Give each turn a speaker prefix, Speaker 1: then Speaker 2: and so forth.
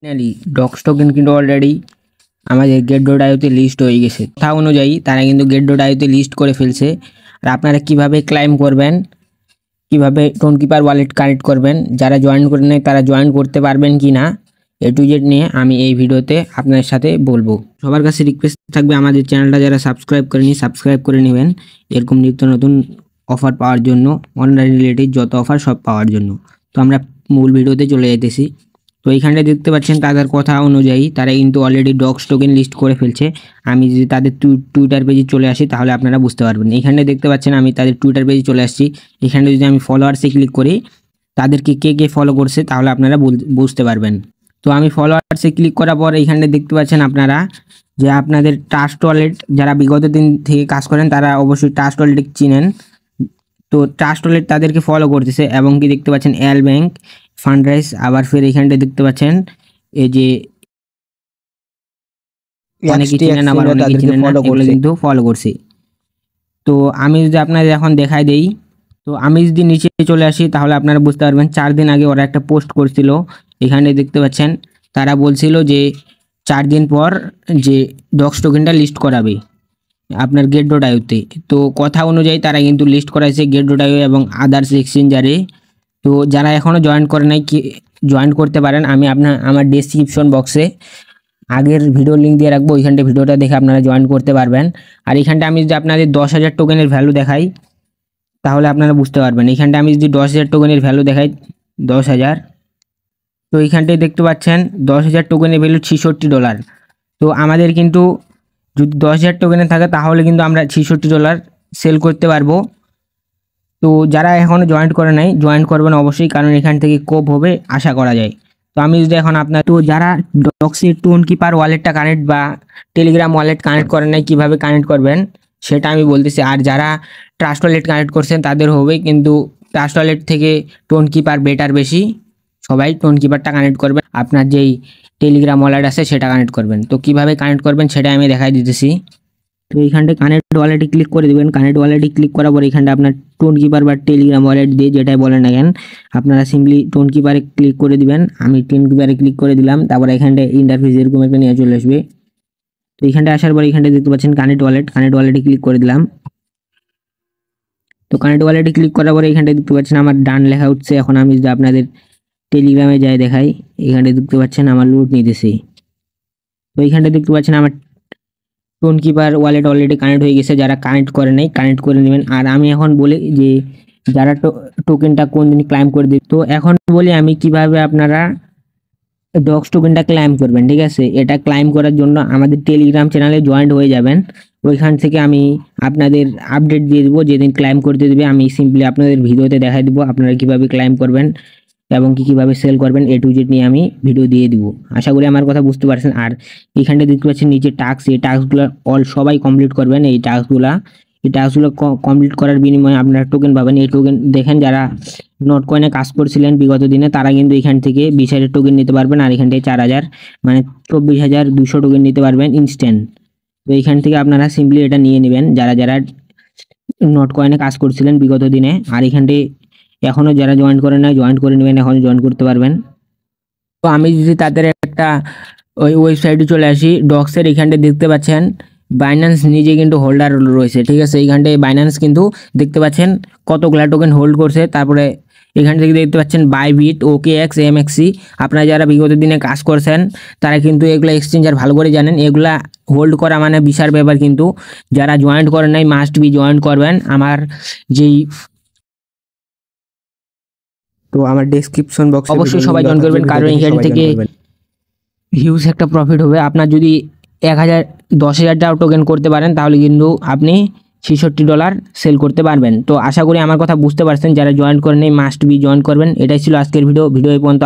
Speaker 1: Finally docs token কিন্তু already আমাদের গেট.ioতে list হয়ে গেছে। কথা অনুযায়ী তারা কিন্তু গেট.ioতে লিস্ট করে ফেলছে। আর আপনারা কিভাবে ক্লাইম করবেন, কিভাবে টোনকিপার ওয়ালেট কানেক্ট করবেন, যারা জয়েন করে নেয় তারা জয়েন করতে পারবেন কি না, এ টু জেড নিয়ে আমি এই ভিডিওতে আপনাদের সাথে বলবো। সবার কাছে রিকোয়েস্ট থাকবে আমাদের চ্যানেলটা যারা সাবস্ক্রাইব করেনি সাবস্ক্রাইব করে নেবেন, এরকম নিত্য নতুন অফার পাওয়ার জন্য, অনলাইন রিলেটেড যত অফার সব পাওয়ার জন্য। তো আমরা মূল ভিডিওতে চলে যাইতেছি। তো এইখানটা দেখতে পাচ্ছেন তাদের কথা অনুযায়ী তারা কিন্তু অলরেডি ডক্স টোকেন লিস্ট করে ফেলছে। আমি যদি তাদের টুইটার পেজে চলে আসি তাহলে আপনারা বুঝতে পারবেন। এইখানে দেখতে পাচ্ছেন আমি তাদের টুইটার পেজে চলে আসছি। এখানে যদি আমি ফলোয়ার্সে ক্লিক করি, তাদেরকে কে কে ফলো করছে তাহলে আপনারা বুঝতে পারবেন। তো আমি ফলোয়ার্সে ক্লিক করার পর এইখানে দেখতে পাচ্ছেন আপনারা যে আপনাদের ট্রাস্ট ওয়ালেট যারা বিগত দিন থেকে কাজ করেন তারা অবশ্যই ট্রাস্ট ওয়ালেট চিনেন। তো ট্রাস্ট ওয়ালেট তাদেরকে ফলো করতেছে এবং কি দেখতে পাচ্ছেন এল ব্যাংক, ফান্ডরাইজ, আবার ফের এইখানটা দেখতে পাচ্ছেন এই যে অনেকে চিনেন আবার অনেকে চিনেন না, এগুলো কিন্তু ফলো করছি। তো আমি যদি আপনাদের এখন দেখাই দেই, তো আমি যদি নিচে চলে আসি তাহলে আপনারা বুঝতে পারবেন 4 দিন আগে ওরা একটা পোস্ট করছিল। এখানে দেখতে পাচ্ছেন তারা বলছিল যে 4 দিন পর যে ডক্স টোকেনটা লিস্ট করাবে আপনার গেট.ioতে। তো কথা অনুযায়ী তারা কিন্তু লিস্ট করাইছে গেট.io এবং আদার্স এক্সচেঞ্জারে। তো যারা এখনও জয়েন করে নাই কি জয়েন করতে পারেন, আমি আমার ডেসক্রিপশন বক্সে আগের ভিডিও লিঙ্ক দিয়ে রাখবো, ওইখানটা ভিডিওটা দেখে আপনারা জয়েন করতে পারবেন। আর এইখানটা আমি যদি আপনাদের 10,000 টোকেনের ভ্যালু দেখাই তাহলে আপনারা বুঝতে পারবেন। এইখানটা আমি যদি 10,000 টোকেনের ভ্যালু দেখাই 10,000, তো এইখানটায় দেখতে পাচ্ছেন 10,000 টোকেনের ভ্যালু $66। তো আমাদের কিন্তু যদি 10,000 টোকেনে থাকে তাহলে কিন্তু আমরা $66 সেল করতে পারবো। তো যারা এখনও জয়েন করে নাই জয়েন করবেন অবশ্যই, কারণ এখান থেকে কোপ হবে আশা করা যায়। তো আমি যদি এখন তো যারা ডক্সে টোনকিপার ওয়ালেটটা কানেক্ট বা টেলিগ্রাম ওয়ালেট কানেক্ট করেন নাই কীভাবে কানেক্ট করবেন সেটা আমি বলতেছি। আর যারা ট্রাস্ট ওয়ালেট কানেক্ট করছেন তাদের হবে, কিন্তু ট্রাস্ট ওয়ালেট থেকে টোনকিপার বেটার বেশি। সবাই টোনকিপারটা কানেক্ট করবেন, আপনার যেই টেলিগ্রাম ওয়ালেট আছে সেটা কানেক্ট করবেন। তো কিভাবে কানেক্ট করবেন সেটা আমি দেখাই দিতেছি। তো এইখানটা কানেক্ট ওয়ালেটে ক্লিক করে দেবেন। কানেক্ট ওয়ালেটে ক্লিক করার পর এখানটা আপনার টোনকিপার বা টেলিগ্রাম ওয়ালেট দিয়ে যেটাই বলেন না কেন আপনারা সিম্পলি টোনকিপারে ক্লিক করে দিবেন। আমি টোনকিপারে ক্লিক করে দিলাম, তারপর এখানটা ইন্টারফেস এরকম একটা নিয়ে চলে আসবে। তো এইখানটা আসার পর এখানটা দেখতে পাচ্ছেন কানেক্ট ওয়ালেটে ক্লিক করে দিলাম। তো কানেক্ট ওয়ালেটে ক্লিক করার পরে এখানটা দেখতে পাচ্ছেন আমার ডান লেখা উঠছে। এখন আমি যদি আপনাদের টেলিগ্রামে যাই দেখাই, এখানটা দেখতে পাচ্ছেন আমার লুট নিতেছি। তো এইখানটা দেখতে পাচ্ছেন আমার টোনকিপার ওয়ালেট অলরেডি কানেক্ট হয়ে গেছে। যারা কানেক্ট করে নাই কানেক্ট করে নেবেন। আর আমি এখন বলি যে যারা টোকেনটা কোন দিন ক্লাইম করে দেবে, তো এখন বলি আমি কিভাবে আপনারা ডক্স টোকেনটা ক্লাইম করবেন। ঠিক আছে, এটা ক্লাইম করার জন্য আমাদের টেলিগ্রাম চ্যানেলে জয়েন্ট হয়ে যাবেন। ওইখান থেকে আমি আপনাদের আপডেট দিয়ে দেবো, যেদিন ক্লাইম করতে দেবে আমি সিম্পলি আপনাদের ভিডিওতে দেখাই দেবো আপনারা কিভাবে ক্লাইম করবেন এবং কীভাবে সেল করবেন, এ টু জেড নিয়ে আমি ভিডিও দিয়ে দিব। আশা করি আমার কথা বুঝতে পারছেন। আর এখানটা দেখতে পাচ্ছেন নিচে টাস্ক, এই টাস্কগুলো সবাই কমপ্লিট করবেন। এই টাস্কগুলো কমপ্লিট করার বিনিময়ে আপনারা টোকেন পাবেন। এই টোকেন দেখেন যারা নোট কয়েনে কাজ করছিলেন বিগত দিনে তারা কিন্তু এখান থেকে 20,000 টোকেন নিতে পারবেন। আর এখান থেকে 4,000 মানে 24,200 টোকেন নিতে পারবেন ইনস্ট্যান্ট। তো এইখান থেকে আপনারা সিম্পলি এটা নিয়ে নেবেন যারা যারা নোট কয়েনে কাজ করছিলেন বিগত দিনে। আর এখানটি এখনও যারা জয়েন করে নাই জয়েন করে নেবেন, এখন জয়েন করতে পারবেন। তো আমি যদি তাদের একটা ওই ওয়েবসাইটে চলে আসি ডক্সের, এখানটা দেখতে পাচ্ছেন বাইন্যান্স নিজে কিন্তু হোল্ডার রয়েছে। ঠিক আছে, এইখানটায় বাইন্যান্স কিন্তু দেখতে পাচ্ছেন কতগুলা টোকেন হোল্ড করছে। তারপরে এখান থেকে দেখতে পাচ্ছেন বাইবিট, OKX, MXC। আপনারা যারা বিগত দিনে কাজ করছেন তারা কিন্তু এগুলো এক্সচেঞ্জার ভালো করে জানেন। এগুলা হোল্ড করা মানে বিশাল ব্যাপার, কিন্তু যারা জয়েন্ট করেন নাই মাস্ট বি জয়েন্ট করবেন। আমার যেই তো আমার ডেসক্রিপশন বক্সে অবশ্যই সবাই জয়েন করবেন, কারণ এখান থেকে হিউজ একটা প্রফিট হবে। আপনার যদি 10,000 টাকা টোকেন করতে পারেন তাহলে কিন্তু আপনি $66 সেল করতে পারবেন। তো আশা করি আমার কথা বুঝতে পারছেন। যারা জয়েন করেন মাস্ট বি জয়েন করবেন। এটাই ছিল আজকের ভিডিও এই পর্যন্ত।